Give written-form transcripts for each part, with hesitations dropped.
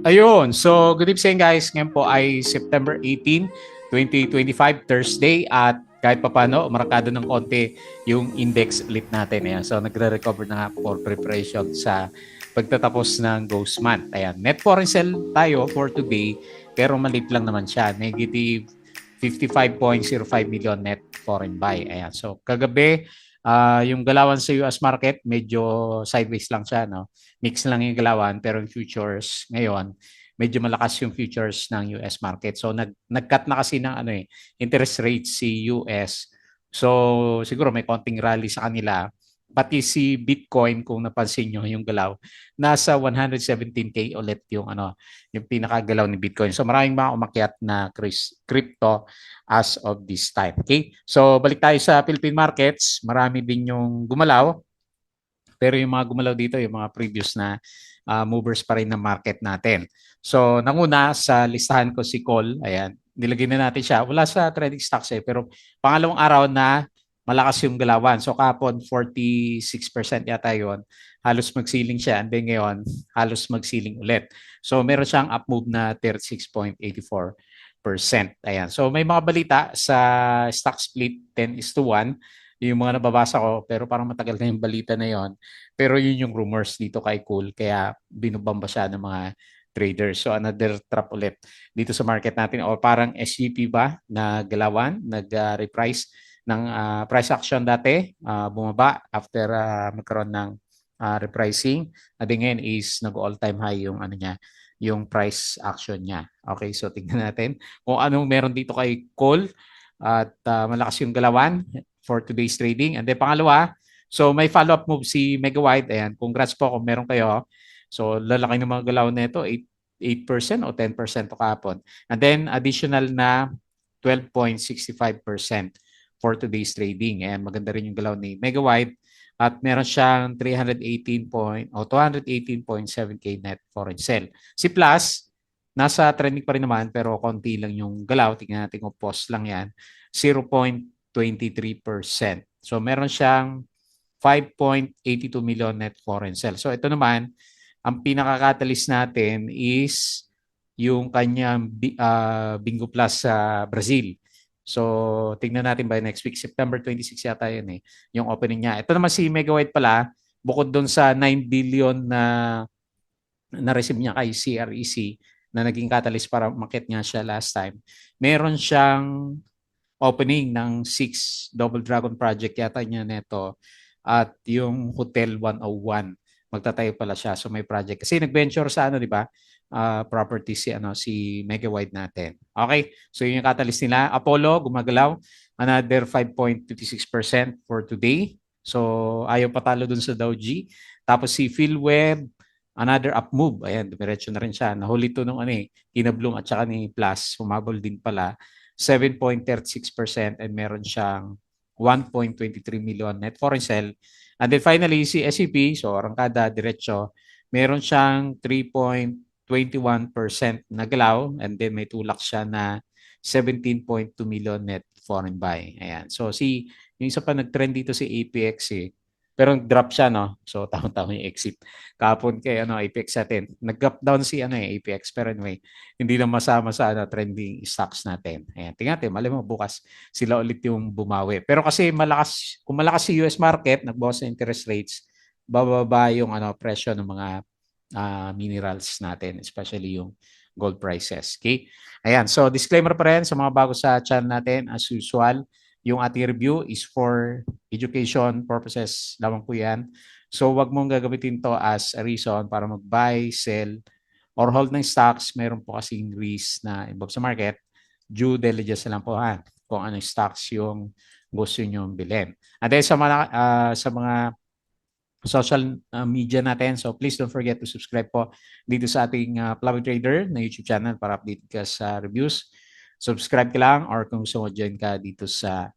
Ayun. So, good evening guys. Ngayon po ay September 18, 2025, Thursday. At kahit papano, marakado ng konti yung index ulit natin. Ayan. So, nagre-recover na nga for preparation sa pagtatapos ng Ghost Month. Ayan. Net foreign sell tayo for today, pero maliit lang naman siya. Negative 55.05 million net foreign buy. Ayan. So, kagabi, yung galawan sa US market, medyo sideways lang siya. No? Mix lang yung galawan, pero yung futures ngayon, medyo malakas yung futures ng US market. So nag-cut na kasi ng interest rate si US. So siguro may konting rally sa kanila. Pati si Bitcoin, kung napansin nyo yung galaw, nasa 117K ulit yung pinakagalaw ni Bitcoin. So maraming mga umakyat na crypto as of this time. Okay? So balik tayo sa Philippine markets. Marami din yung gumalaw. Pero yung mga gumalaw dito, yung mga previous na movers pa rin ng market natin. So, nanguna sa listahan ko si Cole. Ayan, nilagay na natin siya. Wala sa trading stocks pero pangalawang araw na malakas yung galawan. So, kapon 46% yata yun. Halos magsiling siya. And then ngayon, halos magsiling ulit. So, meron siyang up move na 36.84%. Ayan. So, may mga balita sa stock split 10:1 yung mga nababasa ko, pero parang matagal na yung balita na yon. Pero yun yung rumors dito kay Cool, kaya binubamba siya ng mga traders. So another trap ulit dito sa market natin, o parang SGP ba na galawan, nag-reprice ng price action dati, bumaba after magkaroon ng repricing. At ngayon is nag-all time high yung niya, yung price action niya. Okay, so tingnan natin kung anong meron dito kay Cole at malakas yung galawan for today's trading. And then pangalawa, so may follow-up move si Mega White. Ayan, congrats po kung meron kayo. So lalaki ng mga galaw nito, 8% o 10% to kahapon. And then additional na 12.65% for today's trading. Ayan, maganda rin yung galaw ni Mega White. At meron siyang 218.7K net foreign sell. Si Plus, nasa trending pa rin naman pero konti lang yung galaw. Tingnan natin kung pause lang yan. 0.23%. So meron siyang 5.82 million net foreign sales. So ito naman, ang pinaka-catalyst natin is yung kanyang Bingo Plus sa Brazil. So tingnan natin by next week, September 26 yata yun yung opening niya. Ito naman si Mega White pala, bukod doon sa 9 billion na receive niya kay CREC na naging catalyst para umakyat nga siya last time. Meron siyang opening ng 6 Double Dragon Project yata niya neto at yung Hotel 101 magtatayo pala siya, so may project kasi nag-venture sa di ba, property si Mega Wide natin. Okay, so yun yung catalyst nila. Apollo gumagalaw, another 5.26% for today, so ayaw patalo dun sa Dow G. Tapos si PhilWeb, another up move. Ayan, dumiretso na rin siya. Nahuli to nung Kinablong at saka ni Plus, humabol din pala 7.36% and meron siyang 1.23 million net foreign sell. And then finally, si SCP, so arangkada, diretso, meron siyang 3.21% na galaw and then may tulak siya na 17.2 million net foreign buy. Ayan. So yung isa pa nag-trend dito si APX pero drop siya, no? So, taon-taon yung exit. Kahapon kay APX natin. Nag-gap down si APX. Pero anyway, hindi na masama sa trending stocks natin. Ayan, tingnan natin. Malay mo, bukas sila ulit yung bumawi. Pero kasi kung malakas si US market, nagbawas sa interest rates, bababa yung presyo ng mga minerals natin, especially yung gold prices. Okay? Ayan, so disclaimer pa rin sa mga bago sa channel natin, as usual, yung ating review is for education purposes lamang po yan. So wag mong gagamitin to as a reason para mag-buy, sell, or hold ng stocks. Meron po kasing risk na involved sa market. Due diligence na lang po kung anong stocks yung gusto nyo bilhin. And then sa mga social media natin. So please don't forget to subscribe po dito sa ating Plummy Trader na YouTube channel para update ka sa reviews. Subscribe ka lang or kung gusto mo join ka dito sa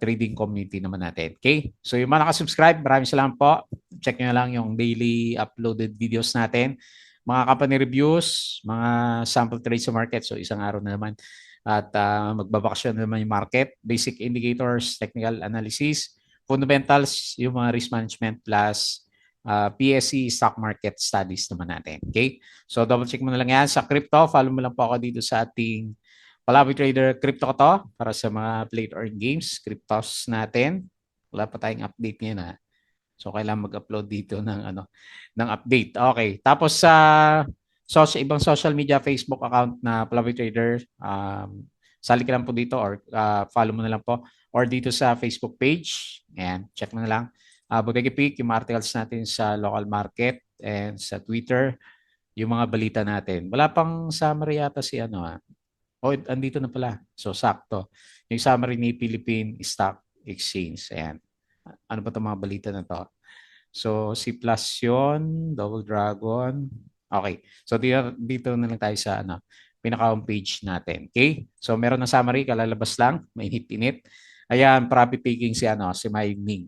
trading community naman natin. Okay? So yung mga nakasubscribe, maraming salamat po. Check nyo lang yung daily uploaded videos natin. Mga company reviews, mga sample trades sa market. So isang araw na naman. At magbabakasyon na naman yung market. Basic indicators, technical analysis, fundamentals, yung mga risk management plus PSE Stock Market Studies naman natin. Okay? So double check mo na lang yan sa crypto. Follow mo lang po ako dito sa ating Palaboy Trader Crypto ko to para sa mga play to earn games, cryptos natin. Wala pa tayong update ngayon ha. So kailangan mag-upload dito ng update. Okay. Tapos sa ibang social media Facebook account na Palaboy Trader, sali ka lang po dito or follow mo na lang po or dito sa Facebook page. Ayan, check mo na lang. Bodega Peak, yung articles natin sa local market and sa Twitter, yung mga balita natin. Wala pang summary yata si andito na pala. So, sakto. Yung summary ni Philippine Stock Exchange. Ayan. Ano ba itong mga balita na to? So, C Plus yun, Double Dragon. Okay. So, dito na lang tayo sa pinaka-home page natin. Okay? So, meron na summary, kalalabas lang, mainit-init. Ayan, profit taking si Mai Ning.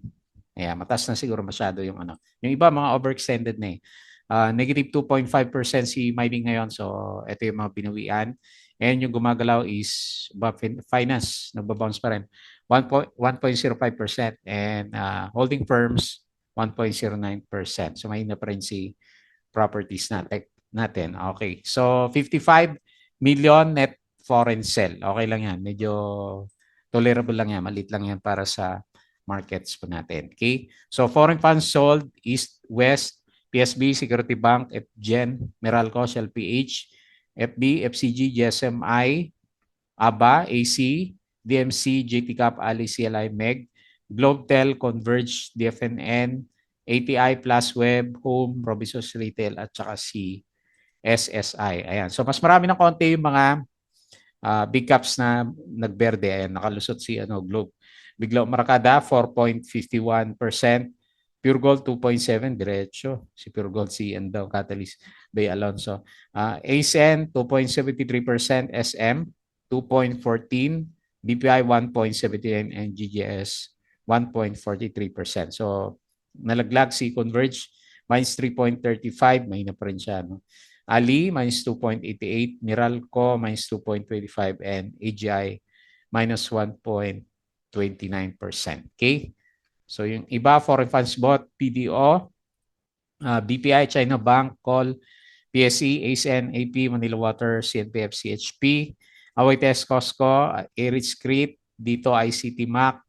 Ayan, mataas na siguro masyado yung Yung iba, mga overextended na eh. Negative 2.5% si Mai Ning ngayon. So, ito yung mga pinawian. And yung gumagalaw is finance, nagbabounce pa rin. 1.05% and holding firms 1.09%. So may na pa rin si properties natin. Okay. So 55 million net foreign sell. Okay lang yan. Medyo tolerable lang yan. Maliit lang yan para sa markets po natin. Okay. So foreign funds sold East, West, PSB, Security Bank, FGen, Meralco, Shell PH, FB, FCG, GSMI, ABA, AC, DMC, JT Cap, Ali, CLI, MEG, Globetel, Converge, DFNN, ATI, Plusweb, Home, Robinsons Retail, at saka si SSI. Ayan. So mas marami ng konti yung mga big caps na nagberde. Ayan, nakalusot si Globe. Bigla Marakada, 4.51%. Pure Gold, 2.7%. Diretso. Si Pure Gold, si Catalyst Bay Alonso. ASN, 2.73%. SM, 2.14%. BPI, 1.79%. And GGS, 1.43%. So, nalaglag si Converge, minus 3.35%. May na pa rin siya. No? Ali, minus 2.88%. Meralco, minus 2.25%. And AGI, minus 1.29%. Okay? So yung iba, foreign funds bought, PDO, BPI, China Bank, Call, PSE, ASN, AP, Manila Water, CNPF, CHP, Awaites, Costco, Arid Crete, dito ICT Mac,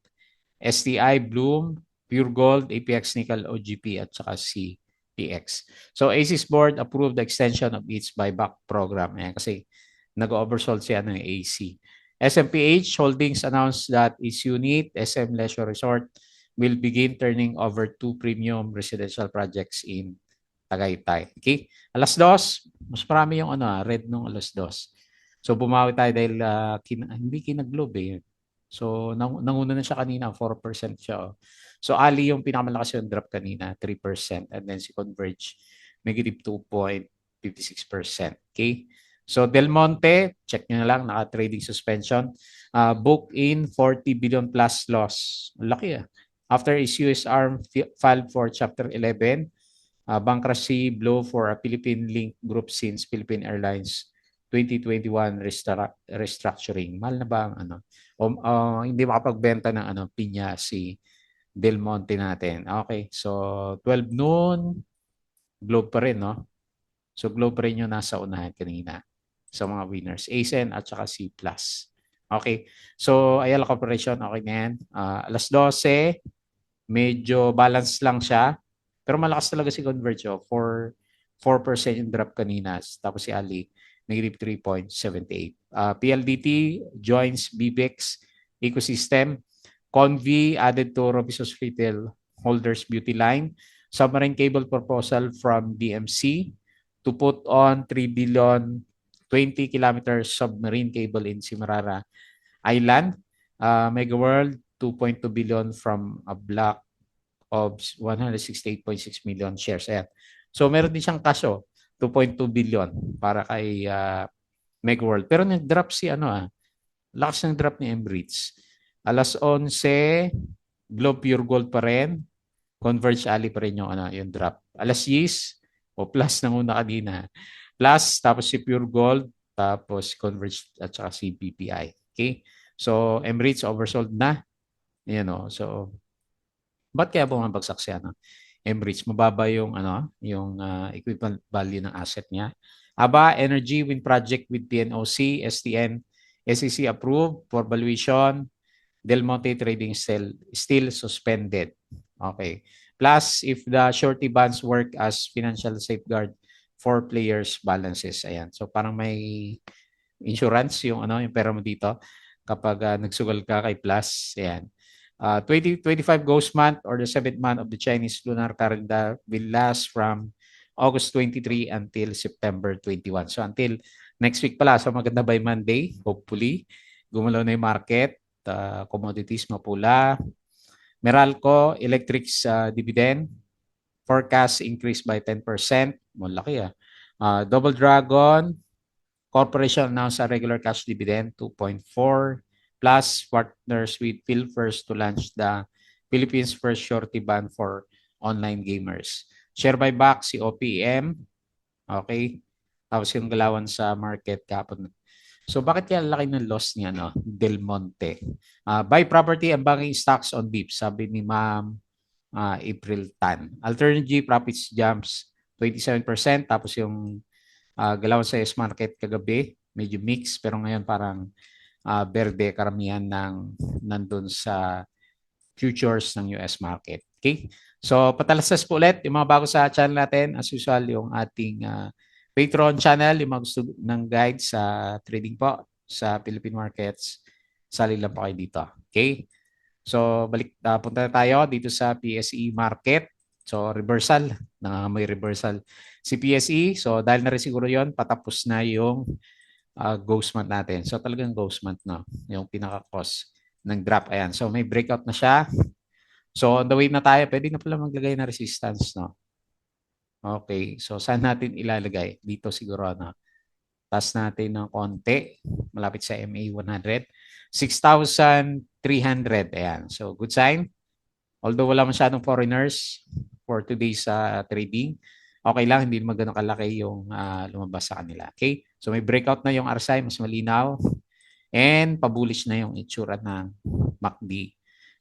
STI, Bloom, Pure Gold, APX Nickel, OGP, at saka CPX. So ASIS board approved the extension of its buyback program. Ayan, kasi nag-oversold siya ng AC. SMPH Holdings announced that its unit, SM Leisure Resort, will begin turning over 2 premium residential projects in Tagaytay. Okay? Alas 2, mas marami yung red nung alas 2. So bumawi tayo dahil hindi kinaglobe eh. So nanguna na siya kanina, 4% siya. Oh. So Ali yung pinakamalakas yung drop kanina, 3%. And then si Converge, negative 2.56%. Okay? So Del Monte, check nyo na lang, naka-trading suspension. Book in 40 billion plus loss. Laki ah. After its US arm filed for Chapter 11, bankruptcy blow for a Philippine-linked group since Philippine Airlines 2021 restructuring. Mahal na ba ang hindi makapagbenta ng pinya si Del Monte natin. Okay, so 12 noon, Globe pa rin, no? So Globe pa rin yung nasa unahan kanina sa mga winners. ASEN at saka C+. Okay, so Ayala Corporation, okay na yan. Alas 12, medyo balance lang siya. Pero malakas talaga si Converge. 4% yung drop kanina. Tapos si Ali, negative 3.78. PLDT joins BBEX ecosystem. Convi added to Robinsons Retail Holders Beauty Line. Submarine cable proposal from DMC to put on 3 billion 20 kilometers submarine cable in Simarara Island. Mega World, 2.2 billion from a block of 168.6 million shares. Ayan. So meron din siyang kaso, 2.2 billion para kay Mega World. Pero nag-drop si lakas ng drop ni Emirates. Alas 11, Globe Pure Gold pa rin. Converge Ali pa rin yung drop. Alas 10, plus ng una kanina. Plus, tapos si Pure Gold, tapos Converge at saka si BPI. Okay? So, Emirates oversold na. So, ba't kaya bumabagsak siya? Enbridge, mababa yung yung equivalent value ng asset niya. Aba Energy Wind Project with PNOC, STN, SEC approved for valuation. Del Monte Trading still suspended. Okay. Plus, if the shorty bonds work as financial safeguard for players' balances. Ayan. So parang may insurance yung yung pera mo dito kapag nagsugal ka kay Plus. Ayan. 2025 ghost month or the seventh month of the Chinese lunar calendar will last from August 23 until September 21. So until next week pala. So maganda by Monday, hopefully. Gumalaw na yung market. Commodities mapula. Meralco Electric's dividend forecast increased by 10%. Malaki Double Dragon Corporation announced a regular cash dividend 2.4 plus partners with PhilFirst to launch the Philippines first shorty ban for online gamers. Share buyback si OPM. Okay. Tapos yung galawan sa market kapon. So bakit kaya laki ng loss niya Del Monte? Buy property and banking stocks on dips, sabi ni Ma'am April Tan. Alternative profits jumps 27%, tapos yung galawan sa US market kagabi, medyo mixed pero ngayon parang berde karamihan nandun sa futures ng US market. Okay? So, patalastas po ulit yung mga bago sa channel natin. As usual, yung ating Patreon channel, yung mga gusto ng guide sa trading po sa Philippine markets. Sali lang po kayo dito. Okay? So, punta na tayo dito sa PSE market. So, reversal. May reversal si PSE. So, dahil na rin siguro yun, patapos na yung ghost month natin. So, talagang ghost month, no? Yung pinaka-cause ng drop. Ayan. So, may breakout na siya. So, on the way na tayo, pwede na pala maglagay na resistance, no? Okay. So, saan natin ilalagay? Dito siguro, no? Taas natin ng konti. Malapit sa MA 100. 6,300. Ayan. So, good sign. Although wala masyadong foreigners for today's trading, okay lang. Hindi naman ganun kalaki yung lumabas sa kanila. Okay? So, may breakout na yung RSI. Mas malinaw. And pabullish na yung itsura ng MACD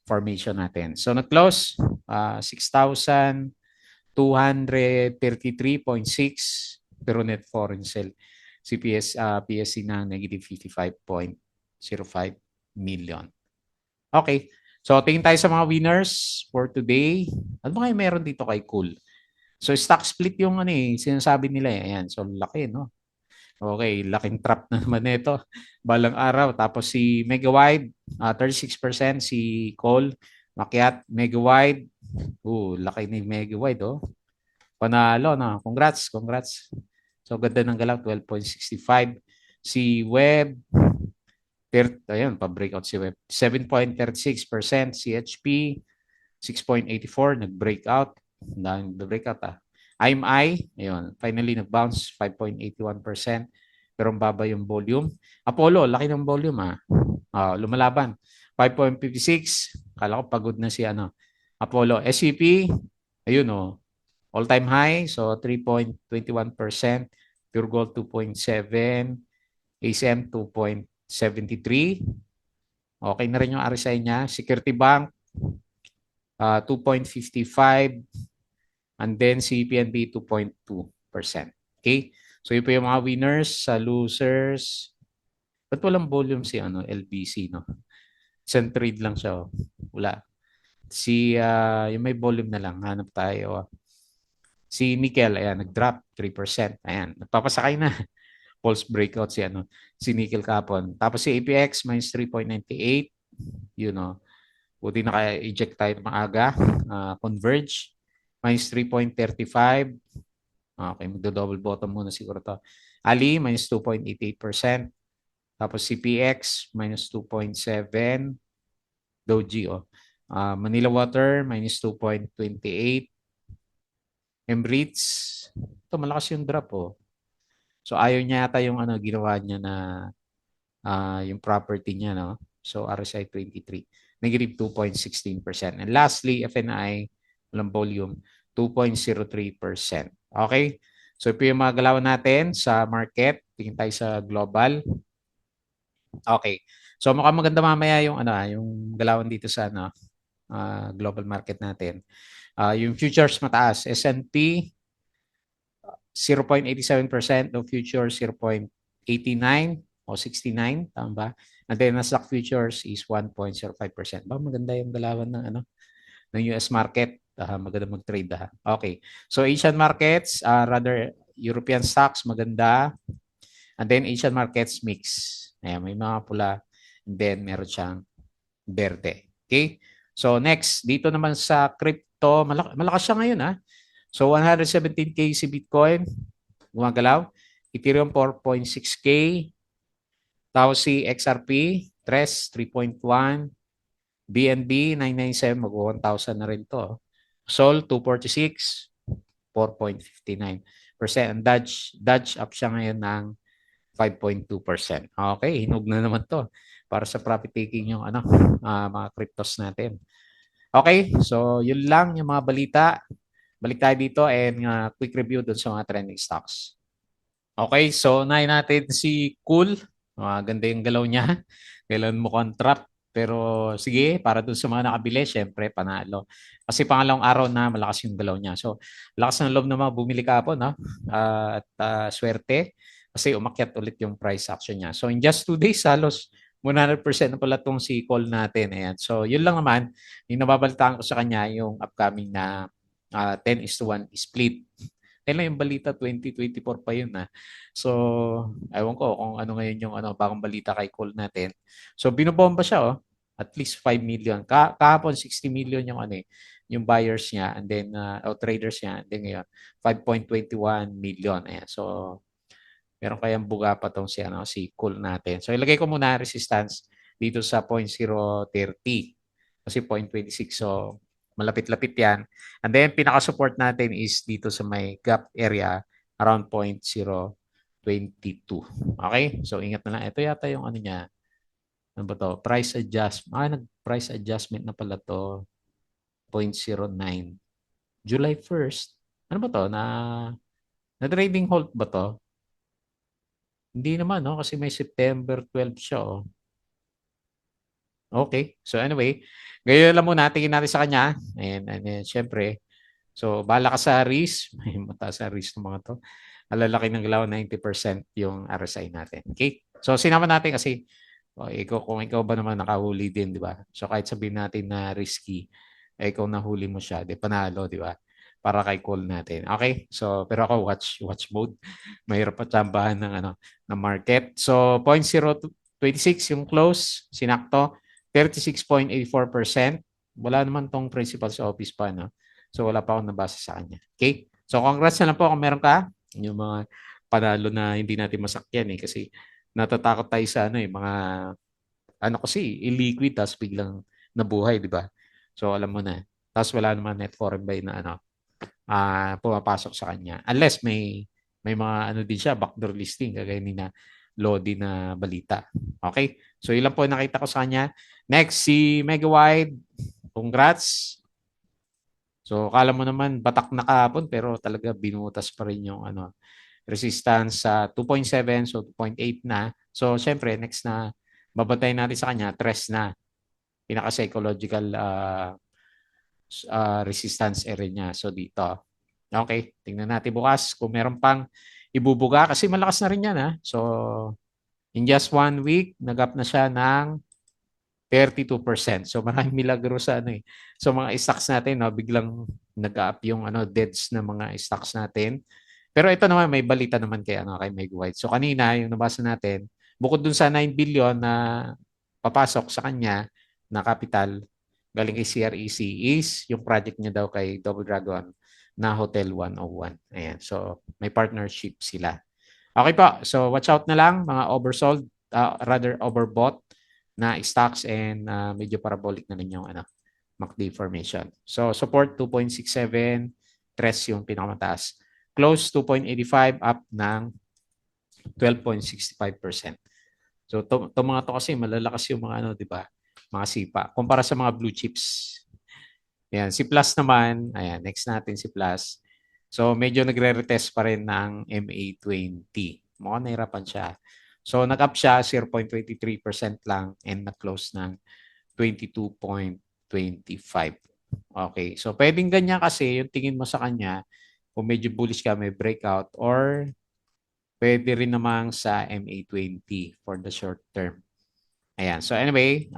formation natin. So, nag-close 6,233.6 pero net foreign sale. PSC na negative 55.05 million. Okay. So, tingin tayo sa mga winners for today. Ano ba kayo meron dito kay Cool? So, stock split yung sinasabi nila. Ayan. So, laki, no? Okay, laking trap na naman nito. Balang araw. Tapos si Megawide, 36%. Si Cole, makiat. Megawide, laki ni Megawide, oh. Panalo, no? Congrats. So, ganda ng galaw, 12.65. Si Web, ayun, pa-breakout si Web. 7.36%. Si HP, 6.84, nag-breakout. Nag-breakout, IMI, ayun, finally nag-bounce 5.81%. Pero baba yung volume. Apollo, laki ng volume lumalaban. 5.56. Kala ko pagod na si Apollo. SCP, ayun all-time high. So 3.21%. Pure Gold 2.7. ACM 2.73. Okay na rin yung RSI niya. Security Bank 2.55. And then si PNB 2.2%. Okay? So yun po yung mga winners. Sa losers, ba't walang volume si LBC, no? Isang trade lang siya. Wala. Si yung may volume na lang. Hanap tayo. Si Nickel, ayan, nag-drop 3%. Ayan, nagpapasakay na. False breakout si Nickel kapon. Tapos si APX minus 3.98. Buti naka-eject tayo maaga. Converge minus 3.35. Okay, magdo-double bottom muna siguro to. Ali, minus 2.88%. Tapos CPX, minus 2.7%. Doji, Manila Water, minus 2.28%. Emirates, ito malakas yung drop, So, ayaw niya yata yung ginawa niya na yung property niya, no? So, RSI 23, negative 2.16%. And lastly, FNI, walang volume, 2.03%. Okay? So, ito yung mga galawan natin sa market. Tingin tayo sa global. Okay. So, mukhang maganda mamaya yung yung galawan dito sa global market natin. Yung futures mataas. S&P 0.87%, the futures 0.89 o 69, tama ba? And then Nasdaq futures is 1.05%. Ba maganda yung galawan ng ng US market. Maganda mag-trade Okay. So Asian markets, rather European stocks maganda. And then Asian markets mix. Ayan, may mga pula. And then meron siyang berde. Okay? So next, dito naman sa crypto, malakas siya ngayon So 117K si Bitcoin, gumagalaw. Ethereum 4.6K. Tapos si XRP, Tres 3.1. BNB 997, mag-1,000 na rin to. Sol 246, 4.59%. And Dodge up siya ngayon ng 5.2%. Okay, hinog na naman to para sa profit taking yung mga cryptos natin. Okay, so yun lang yung mga balita. Balik tayo dito and quick review dun sa mga trending stocks. Okay, so unahin natin si Cool. Ganda yung galaw niya. Kailan mo contract. Pero sige, para dun sa mga nakabili, syempre panalo. Kasi pangalawang araw na malakas yung galaw niya. So, lakas ng loob na mga bumili ka po, no? Swerte. Kasi umakyat ulit yung price action niya. So, in just 2 days, halos 100% na pala itong si call natin. Ayan. So, yun lang naman. Yung nababalitaan ko sa kanya, yung upcoming na 10:1 split. Kailan yung balita 2024 pa yun So, ewan ko kung ano ngayon yung bagong balita kay Cole natin. So, binobomba siya At least 5 million. Kahapon 60 million yung yung buyers niya and then traders niya. And then ngayon 5.21 million. Ayan. So, meron kayang buga pa tong si Cole natin. So, ilagay ko muna resistance dito sa 0.030 kasi 0.26. So, malapit-lapit yan. And then, pinaka-support natin is dito sa may gap area around 0.022. Okay? So, ingat na lang. Ito yata yung niya. Ano ba to? Price adjustment. Nag-price adjustment na pala to. 0.09. July 1st. Ano ba to? Na trading halt ba to? Hindi naman, no? Kasi may September 12 siya, Okay. So anyway, ngayon lang muna tingin natin sa kanya. And then, syempre, so bala ka sa risk. May mataas sa risk ng mga to. Alalaki ng galaw, 90% yung RSI natin. Okay? So sinama natin kasi kung ikaw ba naman nakahuli din, di ba? So kahit sabihin natin na risky, ikaw nahuli mo siya, di panalo, di ba? Para kay call natin. Okay? So pero ako watch mode. Mahirap pa tsambahan ng market. So 0.026 yung close, sinakto. 36.84%. Wala naman tong principal sa office pa, no? So, wala pa akong nabasa sa kanya. Okay? So, congrats na lang po kung meron ka. Yung mga panalo na hindi natin masakyan kasi natatakot tayo sa mga kasi illiquid tapos biglang nabuhay, di ba? So, alam mo na. Tapos wala naman net foreign buy na pumapasok sa kanya. Unless may mga din siya, backdoor listing, kagaya ni na Lodi na balita. Okay? So, ilan po nakita ko sa kanya. Next, si Megawide. Congrats. So, kala mo naman batak na kahapon pero talaga binutas pa rin yung resistance sa 2.7 so 2.8 na. So, syempre, next na babantayan natin sa kanya, tres na. Pinaka-psychological resistance area niya. So, dito. Okay, tingnan natin bukas kung meron pang ibubuga kasi malakas na rin yan So, in just 1 week, nag-up na siya ng 32%. So maraming milagro sa So mga stocks natin, biglang nag-up yung deads na mga stocks natin. Pero ito naman may balita naman kay Meg White. So kanina yung nabasa natin, bukod dun sa 9 billion na papasok sa kanya na capital galing kay CREC is yung project niya daw kay Double Dragon na Hotel 101. Ayan. So may partnership sila. Okay po. So watch out na lang mga oversold, rather overbought na stocks and medyo parabolic na rin yung MACD formation. So support 2.67, tres yung pinakamataas. Close 2.85, up ng 12.65%. So to mga to kasi malalakas yung mga di ba? Mga sipa kumpara sa mga blue chips. Ayan, si Plus naman, ayan, next natin si Plus. So medyo nagre-retest pa rin ng MA20. Mukhang nahirapan siya. So nag-up siya 0.23% lang and nag-close ng 22.25. Okay. So, pwedeng ganyan kasi yung tingin mo sa kanya, kung medyo bullish ka, may breakout or pwede rin namang sa MA20 for the short term. Ayan. So, anyway,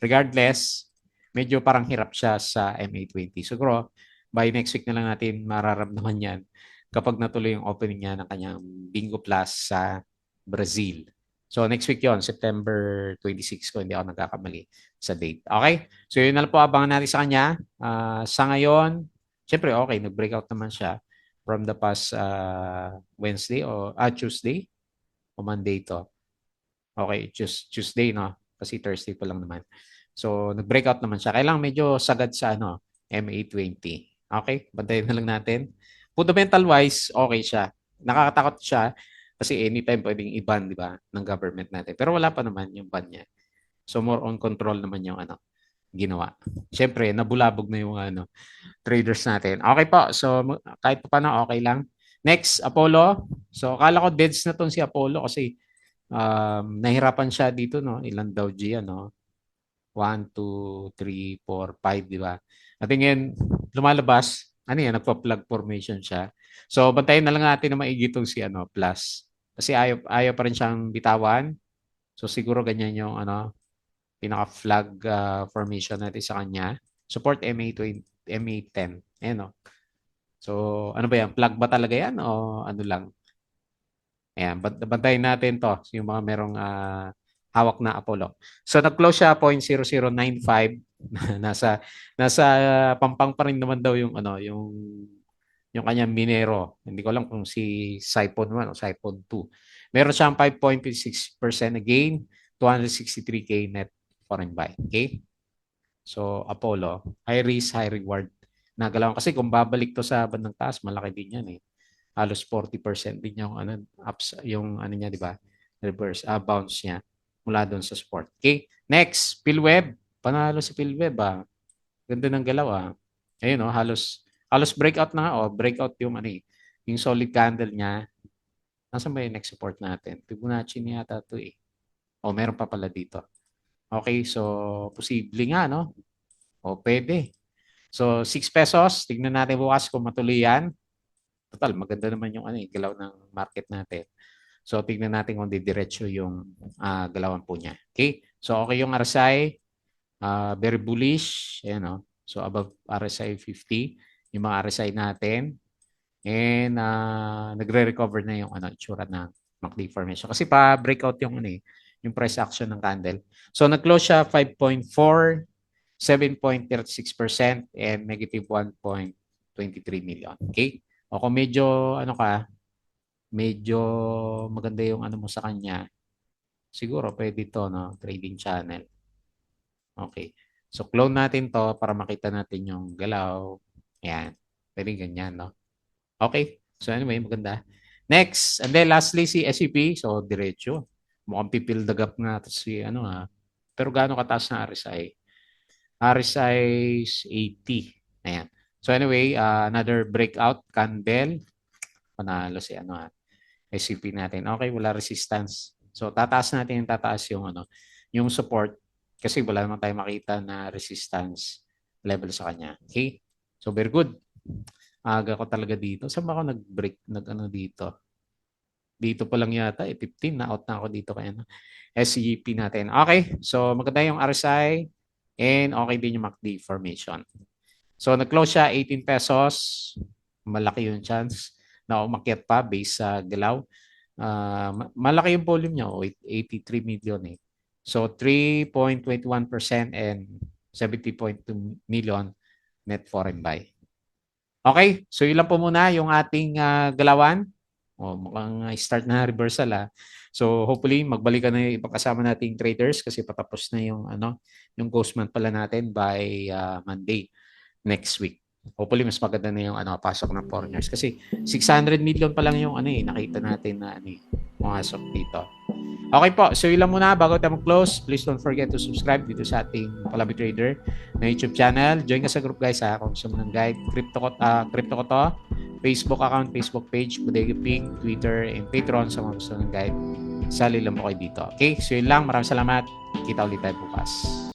regardless, medyo parang hirap siya sa MA20. Siguro, by next week na lang natin mararamdaman yan kapag natuloy yung opening niya ng kanyang Bingo Plus sa Brazil. So, next week yon September 26 ko, hindi ako nagkakamali sa date. Okay? So, yun na lang po abangan natin sa kanya. Sa ngayon, syempre, okay, nag-breakout naman siya from the past Wednesday o Tuesday o Monday to. Okay, Tuesday, no? Kasi Thursday pa lang naman. So, nag-breakout naman siya. Kailangan medyo sagad sa MA20. Okay, bantayan na lang natin. Fundamental wise, okay siya. Nakakatakot siya kasi anytime pwedeng i-ban, di ba, ng government natin. Pero wala pa naman yung ban niya. So, more on control naman yung ginawa. Siyempre, nabulabog na yung traders natin. Okay po. So, kahit pa paano, okay lang. Next, Apollo. So, akala ko deads na tong si Apollo kasi nahirapan siya dito, no? Ilan daw G, ano? 1, 2, 3, 4, 5, di ba? At ngayon, lumalabas, ano yan, nagpa-plug formation siya. So, bantayan na lang natin na maigi itong si Plus. Kasi ayaw pa rin siyang bitawan. So, siguro ganyan yung pinaka-flag formation natin sa kanya. Support MA20, MA10. Ayan, no? So, ano ba yan? Plug ba talaga yan o ano lang? Ayan, bantayin natin to, yung mga merong hawak na Apollo. So nag-close siya 0.0095 nasa pampang pa rin naman daw yung yung kanyang Minero. Hindi ko alam kung si Siphon 1 o Siphon 2. Meron siyang 5.6% na gain, 263K net foreign buy. Okay? So Apollo, high risk, high reward. Nagalaw kasi kung babalik to sa bandang taas, malaki din yan eh. Halos 40% din yung ups, yung niya, di ba? Reverse bounce niya mula doon sa support. Okay? Next, PhilWeb. Panalo si PhilWeb Ganda ng galaw Ayun halos breakout na nga breakout yung yung solid candle niya. Nasaan ba yung next support natin? Fibonacci niya yata to eh. Meron pa pala dito. Okay, so posible nga no? Pwede. So 6 pesos, tignan natin bukas kung matuloy yan. Total, maganda naman yung galaw ng market natin. So, tignan natin kung didiretso yung galawan po niya. Okay? So, okay yung RSI. Very bullish. Ayan, no? So, above RSI 50. Yung mga RSI natin. And nagre-recover na yung itsura ng MACD formation. Kasi pa-breakout yung yung price action ng candle. So, nag-close siya 5.4, 7.36% and negative 1.23 million. Okay? O kung medyo medyo maganda yung mo sa kanya, siguro pwede to, no? Trading channel. Okay. So, clone natin to para makita natin yung galaw. Ayan. Pwede ganyan, no? Okay. So, anyway, maganda. Next. And then, lastly, si SCP. So, diretso. Mukhang pipil the gap nga to si Pero gaano kataas na RSI? RSI is 80. Ayan. So, anyway, another breakout candle. Panalo si SCP natin. Okay, wala resistance. So tataas natin yung tataas yung support kasi wala naman tayong makita na resistance level sa kanya. Okay? So very good. Aga ko talaga dito. Saan ba ako nag-break dito? Dito pa lang yata 15 na out na ako dito kaya SCP natin. Okay, so maganda yung RSI and okay din yung MACD formation. So nag-close siya 18 pesos. Malaki yung chance na umakyat pa based sa galaw. Malaki yung volume niya, 83 million eh. So 3.21% and 70.2 million net foreign buy. Okay, so yun lang po muna yung ating galawan. Mukhang start na reversal So hopefully magbalikan na yung ipakasama nating traders kasi patapos na yung ghost month pala natin by Monday next week. Hopefully mas maganda na yung pasok ng foreigners kasi 600 million pa lang yung nakita natin na pumasok dito. Okay po, so yun lang muna bago tayo mag-close. Please don't forget to subscribe dito sa ating Palabi Trader na YouTube channel. Join ka sa group guys kung gusto mo ng guide. Crypto ko to. Facebook account, Facebook page, Bodega Pink, Twitter, and Patreon sa mga gusto ng guide. Sali lang mo kayo dito. Okay, so yun lang. Maraming salamat. Kita ulit tayo bukas.